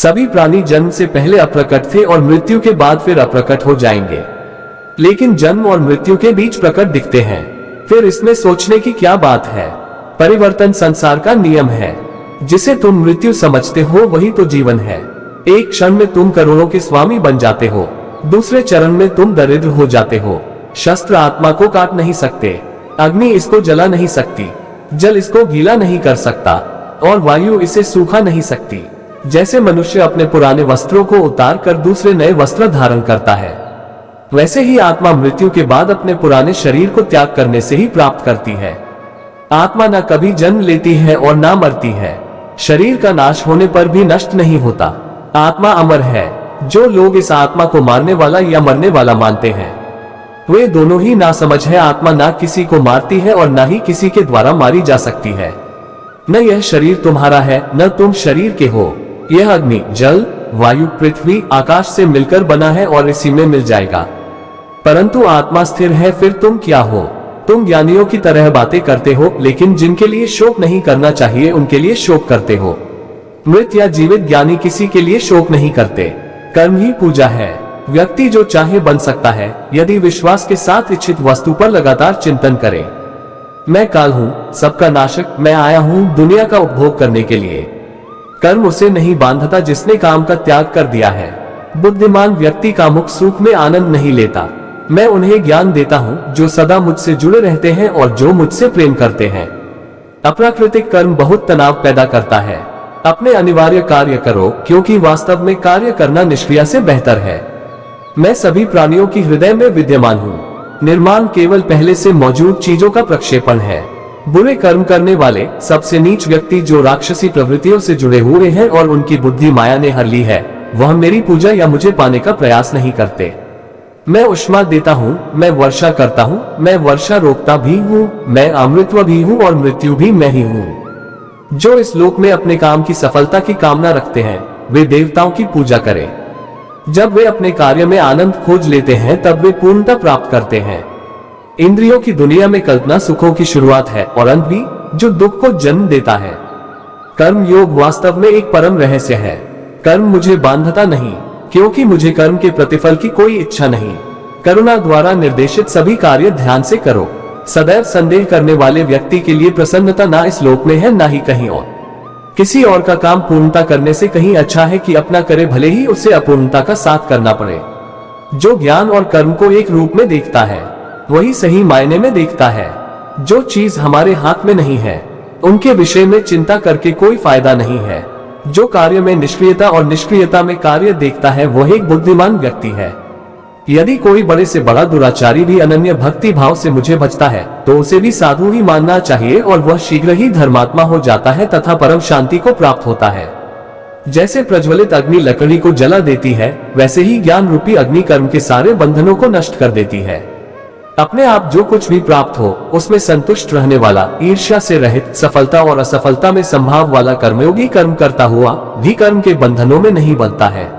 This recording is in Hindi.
सभी प्राणी जन्म से पहले अप्रकट थे और मृत्यु के बाद फिर अप्रकट हो जाएंगे, लेकिन जन्म और मृत्यु के बीच प्रकट दिखते हैं। फिर इसमें सोचने की क्या बात है। परिवर्तन संसार का नियम है। जिसे तुम मृत्यु समझते हो वही तो जीवन है। एक क्षण में तुम करोड़ों के स्वामी बन जाते हो, दूसरे चरण में तुम दरिद्र हो जाते हो। शस्त्र आत्मा को काट नहीं सकते, अग्नि इसको जला नहीं सकती, जल इसको गीला नहीं कर सकता और वायु इसे सूखा नहीं सकती। जैसे मनुष्य अपने पुराने वस्त्रों को उतार कर दूसरे नए वस्त्र धारण करता है, वैसे ही आत्मा मृत्यु के बाद अपने पुराने शरीर को त्याग करने से ही प्राप्त करती है। आत्मा न कभी जन्म लेती है और ना मरती है। शरीर का नाश होने पर भी नष्ट नहीं होता। आत्मा अमर है। जो लोग इस आत्मा को मारने वाला या मरने वाला मानते हैं, वे दोनों ही नासमझ है। आत्मा ना किसी को मारती है और ना ही किसी के द्वारा मारी जा सकती है। न यह शरीर तुम्हारा है, न तुम शरीर के हो। यह अग्नि, जल, वायु, पृथ्वी, आकाश से मिलकर बना है और इसी में मिल जाएगा। परंतु आत्मा स्थिर है। फिर तुम क्या हो? तुम ज्ञानियों की तरह बातें करते हो, लेकिन जिनके लिए शोक नहीं करना चाहिए उनके लिए शोक करते हो। मृत या जीवित ज्ञानी किसी के लिए शोक नहीं करते। कर्म ही पूजा है। व्यक्ति जो चाहे बन सकता है, यदि विश्वास के साथ इच्छित वस्तु पर लगातार चिंतन करे। मैं काल हूँ, सबका नाशक। मैं आया हूँ दुनिया का उपभोग करने के लिए। कर्म उसे नहीं बांधता जिसने काम का त्याग कर दिया है। बुद्धिमान व्यक्ति का मुख सुख में आनंद नहीं लेता। मैं उन्हें ज्ञान देता हूँ जो सदा मुझसे जुड़े रहते हैं और जो मुझसे प्रेम करते हैं। अप्राकृतिक कर्म बहुत तनाव पैदा करता है। अपने अनिवार्य कार्य करो, क्योंकि वास्तव में कार्य करना निष्क्रिय से बेहतर है। मैं सभी प्राणियों की हृदय में विद्यमान हूँ। निर्माण केवल पहले से मौजूद चीजों का प्रक्षेपण है। बुरे कर्म करने वाले, सबसे नीच व्यक्ति जो राक्षसी प्रवृत्तियों से जुड़े हुए हैं और उनकी बुद्धि माया ने हर ली है, वह मेरी पूजा या मुझे पाने का प्रयास नहीं करते। मैं उष्मा देता हूँ, मैं वर्षा करता हूँ, मैं वर्षा रोकता भी हूँ, मैं अमृतत्व भी हूँ और मृत्यु भी मैं ही हूँ। जो इस लोक में अपने काम की सफलता की कामना रखते हैं, वे देवताओं की पूजा करें। जब वे अपने कार्य में आनंद खोज लेते हैं, तब वे पूर्णता प्राप्त करते हैं। इंद्रियों की दुनिया में कल्पना सुखों की शुरुआत है और अंत भी, जो दुख को जन्म देता है। कर्म योग वास्तव में एक परम रहस्य है। कर्म मुझे बांधता नहीं, क्योंकि मुझे कर्म के प्रतिफल की कोई इच्छा नहीं। करुणा द्वारा निर्देशित सभी कार्य ध्यान से करो। सदैव संदेह करने वाले व्यक्ति के लिए प्रसन्नता ना इस लोक में है, ना ही कहीं और। किसी और का काम पूर्णता करने से कहीं अच्छा है कि अपना करे, भले ही उसे अपूर्णता का साथ करना पड़े। जो ज्ञान और कर्म को एक रूप में देखता है, वही सही मायने में देखता है। जो चीज हमारे हाथ में नहीं है, उनके विषय में चिंता करके कोई फायदा नहीं है। जो कार्य में निष्क्रियता और निष्क्रियता में कार्य देखता है, वह एक बुद्धिमान व्यक्ति है। यदि कोई बड़े से बड़ा दुराचारी भी अनन्य भक्ति भाव से मुझे भजता है, तो उसे भी साधु ही मानना चाहिए और वह शीघ्र ही धर्मात्मा हो जाता है तथा परम शांति को प्राप्त होता है। जैसे प्रज्वलित अग्नि लकड़ी को जला देती है, वैसे ही ज्ञान रूपी अग्नि कर्म के सारे बंधनों को नष्ट कर देती है। अपने आप जो कुछ भी प्राप्त हो, उसमें संतुष्ट रहने वाला, ईर्ष्या से रहित, सफलता और असफलता में संभाव वाला कर्मयोगी कर्म करता हुआ भी कर्म के बंधनों में नहीं बंधता है।